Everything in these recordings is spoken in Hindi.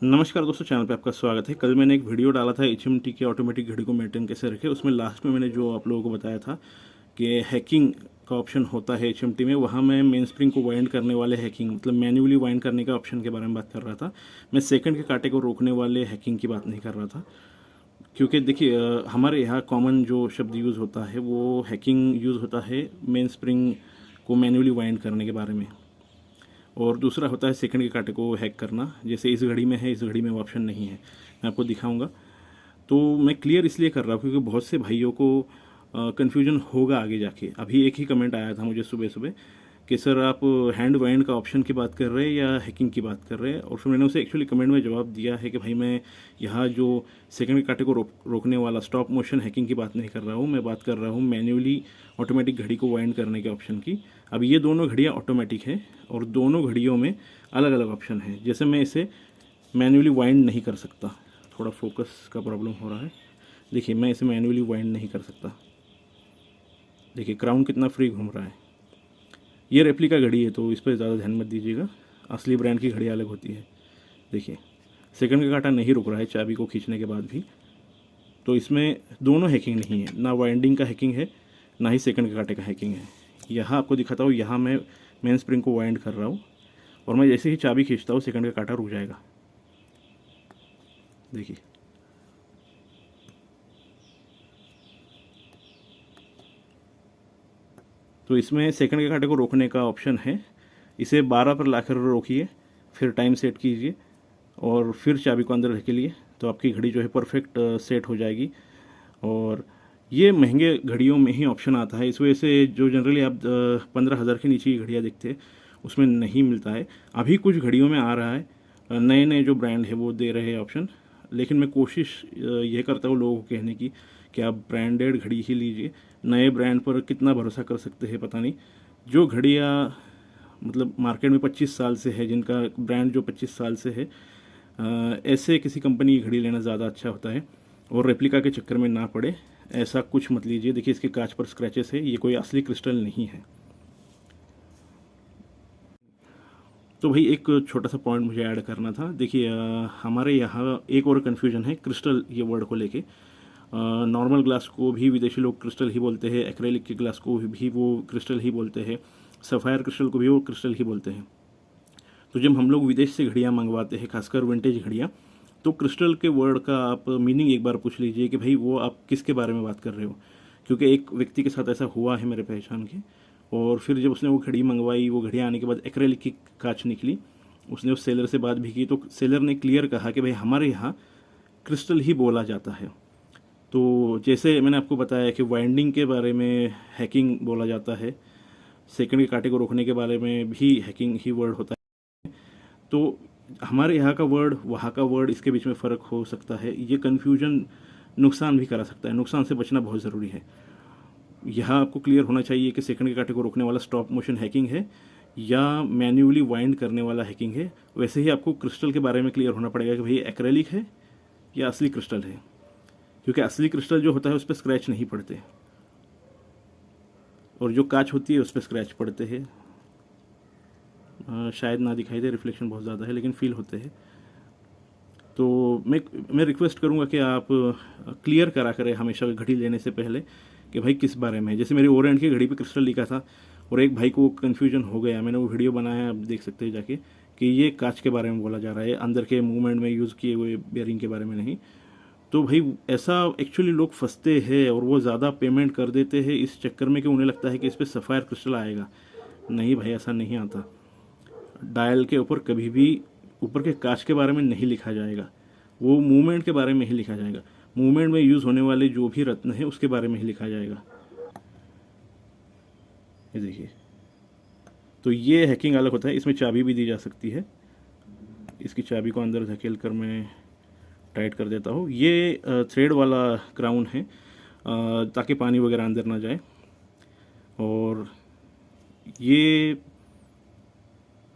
नमस्कार दोस्तों, चैनल पे आपका स्वागत है। कल मैंने एक वीडियो डाला था HMT के ऑटोमेटिक घड़ी को मेंटेन कैसे रखें। उसमें लास्ट में मैंने जो आप लोगों को बताया था कि हैकिंग का ऑप्शन होता है HMT में, वहाँ मैं मेन स्प्रिंग को वाइंड करने वाले हैकिंग मतलब मैन्युअली वाइंड करने का ऑप्शन के बारे में बात कर रहा था। मैं सेकंड के कांटे को रोकने वाले हैकिंग की बात नहीं कर रहा था, क्योंकि देखिए हमारे यहाँ कॉमन जो शब्द यूज़ होता है वो हैकिंग यूज़ होता है मेन स्प्रिंग को मैन्युअली वाइंड करने के बारे में, और दूसरा होता है सेकंड के कांटे को हैक करना। जैसे इस घड़ी में है, इस घड़ी में वो ऑप्शन नहीं है, मैं आपको दिखाऊंगा। तो मैं क्लियर इसलिए कर रहा हूँ क्योंकि बहुत से भाइयों को कन्फ्यूजन होगा आगे जाके। अभी एक ही कमेंट आया था मुझे सुबह सुबह कि सर आप हैंड वाइंड का ऑप्शन की बात कर रहे हैं या हैकिंग की बात कर रहे हैं, और फिर मैंने उसे एक्चुअली कमेंट में जवाब दिया है कि भाई मैं यहाँ जो सेकंड के कांटे को रोकने वाला स्टॉप मोशन हैकिंग की बात नहीं कर रहा हूँ, मैं बात कर रहा हूँ मैन्युअली ऑटोमेटिक घड़ी को वाइंड करने के ऑप्शन की। अब ये दोनों घड़ियाँ ऑटोमेटिक है और दोनों घड़ियों में अलग अलग ऑप्शन है। जैसे मैं इसे मैन्युअली वाइंड नहीं कर सकता, थोड़ा फोकस का प्रॉब्लम हो रहा है। देखिए मैं इसे मैन्युअली वाइंड नहीं कर सकता। देखिए क्राउन कितना फ्री घूम रहा है। ये रेप्लिका घड़ी है तो इस पर ज़्यादा ध्यान मत दीजिएगा, असली ब्रांड की घड़ी अलग होती है। देखिए सेकंड का कांटा नहीं रुक रहा है चाबी को खींचने के बाद भी, तो इसमें दोनों हैकिंग नहीं है, ना वाइंडिंग का हैकिंग है ना ही सेकंड के कांटे का हैकिंग है। यहाँ आपको दिखाता हूँ, यहाँ मैं मेन स्प्रिंग को वाइंड कर रहा हूँ और मैं जैसे ही चाबी खींचता हूँ सेकंड का कांटा रुक जाएगा। देखिए तो इसमें सेकंड के कांटे को रोकने का ऑप्शन है। इसे 12 पर लाकर रोकिए, फिर टाइम सेट कीजिए और फिर चाबी को अंदर धकेलिए, तो आपकी घड़ी जो है परफेक्ट सेट हो जाएगी। और ये महंगे घड़ियों में ही ऑप्शन आता है, इस वजह से जो जनरली आप 15,000 के नीचे की घड़ियाँ देखते हैं उसमें नहीं मिलता है। अभी कुछ घड़ियों में आ रहा है, नए नए जो ब्रांड है वो दे रहे हैं ऑप्शन, लेकिन मैं कोशिश ये करता हूँ लोगों को कहने की कि आप ब्रांडेड घड़ी ही लीजिए। नए ब्रांड पर कितना भरोसा कर सकते हैं पता नहीं। जो घड़ियाँ मतलब मार्केट में 25 साल से है, जिनका ब्रांड जो 25 साल से है, ऐसे किसी कंपनी की घड़ी लेना ज़्यादा अच्छा होता है और रेप्लिका के चक्कर में ना पड़े। ऐसा कुछ मत लीजिए। देखिए इसके कांच पर स्क्रैचेस है, ये कोई असली क्रिस्टल नहीं है। तो भाई एक छोटा सा पॉइंट मुझे ऐड करना था। देखिए हमारे यहाँ एक और कन्फ्यूजन है क्रिस्टल ये वर्ड को लेके। नॉर्मल ग्लास को भी विदेशी लोग क्रिस्टल ही बोलते हैं, एक्रेलिक के ग्लास को भी वो क्रिस्टल ही बोलते हैं, सफ़ायर क्रिस्टल को भी वो क्रिस्टल ही बोलते हैं। तो जब हम लोग विदेश से घड़ियाँ मंगवाते हैं, खासकर विंटेज घड़ियाँ, तो क्रिस्टल के वर्ड का आप मीनिंग एक बार पूछ लीजिए कि भाई वो आप किसके बारे में बात कर रहे हो। क्योंकि एक व्यक्ति के साथ ऐसा हुआ है मेरे पहचान के, और फिर जब उसने वो घड़ी मंगवाई, वो घड़ियाँ आने के बाद एक्रेलिक की कांच निकली, उसने उस सेलर से बात भी की तो सेलर ने क्लियर कहा कि भाई हमारे यहाँ क्रिस्टल ही बोला जाता है। तो जैसे मैंने आपको बताया कि वाइंडिंग के बारे में हैकिंग बोला जाता है, सेकंड के कांटे को रोकने के बारे में भी हैकिंग ही वर्ड होता है। तो हमारे यहाँ का वर्ड, वहाँ का वर्ड, इसके बीच में फ़र्क हो सकता है। ये कन्फ्यूजन नुकसान भी करा सकता है, नुकसान से बचना बहुत ज़रूरी है। यहाँ आपको क्लियर होना चाहिए कि सेकंड के कांटे को रोकने वाला स्टॉप मोशन हैकिंग है या मैन्युअली वाइंड करने वाला हैकिंग है। वैसे ही आपको क्रिस्टल के बारे में क्लियर होना पड़ेगा कि भाई एक्रेलिक है या असली क्रिस्टल है, क्योंकि असली क्रिस्टल जो होता है उस पर स्क्रैच नहीं पड़ते और जो कांच होती है उस पर स्क्रैच पड़ते हैं। शायद ना दिखाई दे, रिफ्लेक्शन बहुत ज़्यादा है, लेकिन फील होते हैं। तो मैं रिक्वेस्ट करूँगा कि आप क्लियर करा करें हमेशा घड़ी लेने से पहले कि भाई किस बारे में है। जैसे मेरी ओरेंट की घड़ी पे क्रिस्टल लिखा था और एक भाई को कन्फ्यूजन हो गया, मैंने वो वीडियो बनाया, आप देख सकते हैं जाके, कि ये कांच के बारे में बोला जा रहा है, अंदर के मूवमेंट में यूज़ किए हुए बेयरिंग के बारे में नहीं। तो भाई ऐसा एक्चुअली लोग फंसते हैं और वो ज़्यादा पेमेंट कर देते हैं इस चक्कर में कि उन्हें लगता है कि इस पर सफ़ायर क्रिस्टल आएगा। नहीं भाई, ऐसा नहीं आता। डायल के ऊपर कभी भी ऊपर के कांच के बारे में नहीं लिखा जाएगा, वो मूवमेंट के बारे में ही लिखा जाएगा। मूवमेंट में यूज़ होने वाले जो भी रत्न है उसके बारे में ही लिखा जाएगा। ये देखिए, तो ये हैकिंग अलग होता है। इसमें चाबी भी दी जा सकती है। इसकी चाबी को अंदर धकेल कर मैं टाइट कर देता हूँ। ये थ्रेड वाला क्राउन है ताकि पानी वगैरह अंदर ना जाए। और ये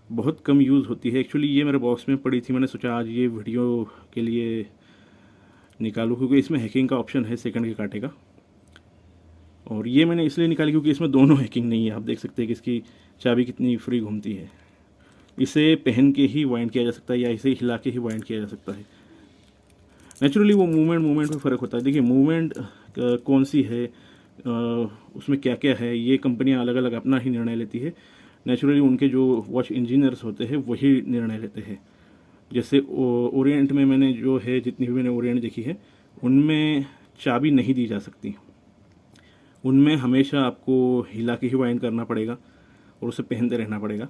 बहुत कम यूज़ होती है एक्चुअली। ये मेरे बॉक्स में पड़ी थी, मैंने सोचा आज ये वीडियो के लिए निकालूँ क्योंकि इसमें हैकिंग का ऑप्शन है सेकंड के कांटे का। और ये मैंने इसलिए निकाली क्योंकि इसमें दोनों हैकिंग नहीं है। आप देख सकते हैं कि इसकी चाबी कितनी फ्री घूमती है। इसे पहन के ही वाइंड किया जा सकता है या इसे हिला के ही वाइंड किया जा सकता है। नेचुरली वो मूवमेंट में फ़र्क होता है। देखिए मूवमेंट कौन सी है, उसमें क्या क्या है, ये कंपनियां अलग अलग अपना ही निर्णय लेती है। नेचुरली उनके जो वॉच इंजीनियर्स होते हैं वही निर्णय लेते हैं। जैसे ओरिएंट में मैंने जो है, जितनी भी मैंने ओरिएंट देखी है, उनमें चाबी नहीं दी जा सकती। उनमें हमेशा आपको हिला के ही वाइंड करना पड़ेगा और उसे पहनते रहना पड़ेगा।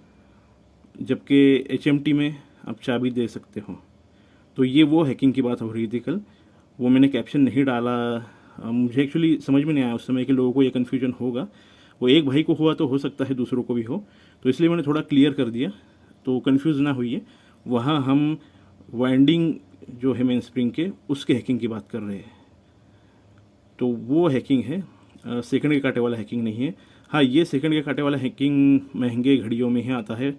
जबकि HMT में आप चाबी दे सकते हो। तो ये वो हैकिंग की बात हो रही थी कल, वो मैंने कैप्शन नहीं डाला। मुझे एक्चुअली समझ में नहीं आया उस समय कि लोगों को ये कन्फ्यूजन होगा। वो एक भाई को हुआ तो हो सकता है दूसरों को भी हो, तो इसलिए मैंने थोड़ा क्लियर कर दिया, तो कन्फ्यूज़ ना हुई है। वहाँ हम वाइंडिंग जो है मेन स्प्रिंग के, उसके हैकिंग की बात कर रहे हैं। तो वो हैकिंग है, सेकंड के कांटे वाला हैकिंग नहीं है। हाँ, ये सेकंड के कांटे वाला हैकिंग महंगे घड़ियों में ही आता है।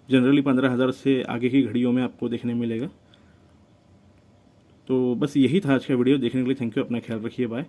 जनरली 15,000 से आगे की घड़ियों में आपको देखने मिलेगा। तो बस यही था आज का वीडियो। देखने के लिए थैंक यू। अपना ख्याल रखिए। बाय।